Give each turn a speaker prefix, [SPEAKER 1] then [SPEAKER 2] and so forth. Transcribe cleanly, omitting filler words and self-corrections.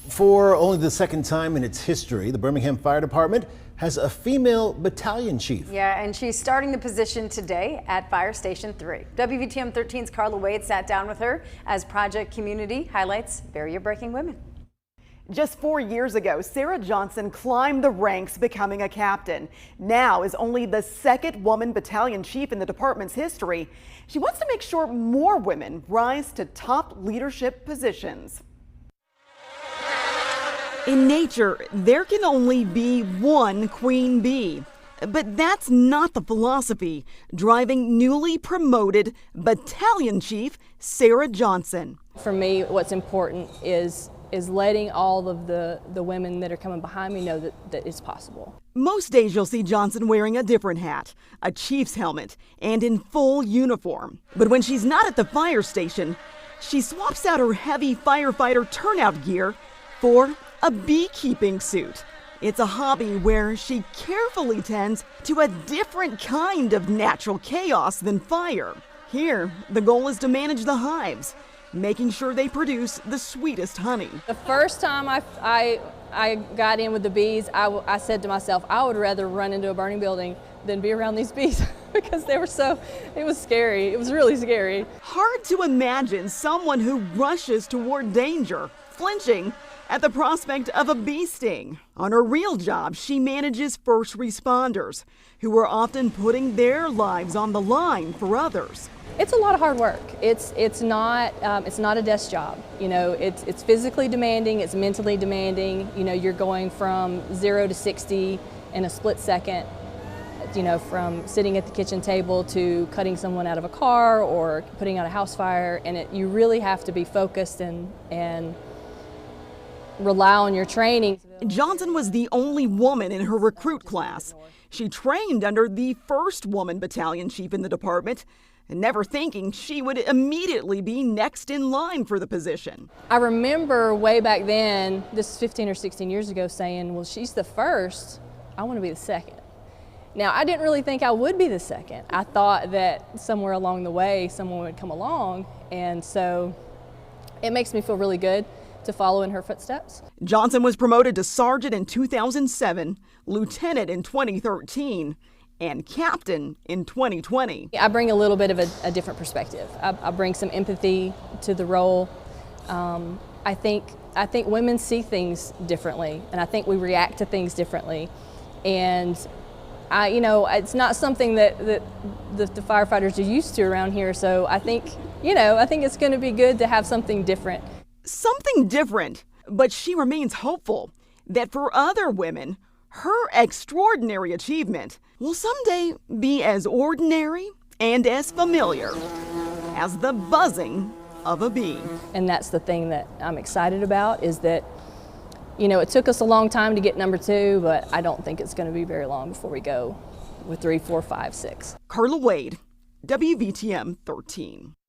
[SPEAKER 1] For only the second time in its history, the Birmingham Fire Department has a female battalion chief.
[SPEAKER 2] Yeah, and she's starting the position today at Fire Station 3. WVTM 13's Carla Wade sat down with her as Project Community highlights barrier-breaking women.
[SPEAKER 3] Just 4 years ago, Sarah Johnson climbed the ranks, becoming a captain. Now is only the second woman battalion chief in the department's history. She wants to make sure more women rise to top leadership positions. In nature, there can only be one queen bee. But that's not the philosophy driving newly promoted battalion chief Sarah Johnson.
[SPEAKER 4] For me, what's important is letting all of the women that are coming behind me know that it's possible.
[SPEAKER 3] Most days you'll see Johnson wearing a different hat, a chief's helmet, and in full uniform. But when she's not at the fire station, she swaps out her heavy firefighter turnout gear for a beekeeping suit. It's a hobby where she carefully tends to a different kind of natural chaos than fire. Here, the goal is to manage the hives, making sure they produce the sweetest honey.
[SPEAKER 4] The first time I got in with the bees, I said to myself, I would rather run into a burning building than be around these bees because it was scary. It was really scary.
[SPEAKER 3] Hard to imagine someone who rushes toward danger, flinching at the prospect of a bee sting. On her real job, she manages first responders who are often putting their lives on the line for others.
[SPEAKER 4] It's a lot of hard work. It's not a desk job. You know, it's physically demanding. It's mentally demanding. You know, you're going from 0 to 60 in a split second. You know, from sitting at the kitchen table to cutting someone out of a car or putting out a house fire, and you really have to be focused and rely on your training.
[SPEAKER 3] Johnson was the only woman in her recruit class. She trained under the first woman battalion chief in the department, never thinking she would immediately be next in line for the position.
[SPEAKER 4] I remember way back then, this is 15 or 16 years ago, saying, well, she's the first, I want to be the second. Now, I didn't really think I would be the second. I thought that somewhere along the way, someone would come along, and so it makes me feel really good to follow in her footsteps.
[SPEAKER 3] Johnson was promoted to sergeant in 2007, lieutenant in 2013, and captain in 2020.
[SPEAKER 4] I bring a little bit of a different perspective. I bring some empathy to the role. I think women see things differently, and I think we react to things differently. And it's not something that the firefighters are used to around here. So I think it's going to be good to have something different.
[SPEAKER 3] Something different, but she remains hopeful that for other women, her extraordinary achievement will someday be as ordinary and as familiar as the buzzing of a bee.
[SPEAKER 4] And that's the thing that I'm excited about, is that, it took us a long time to get number 2, but I don't think it's going to be very long before we go with 3, 4, 5, 6.
[SPEAKER 3] Carla Wade, WVTM 13.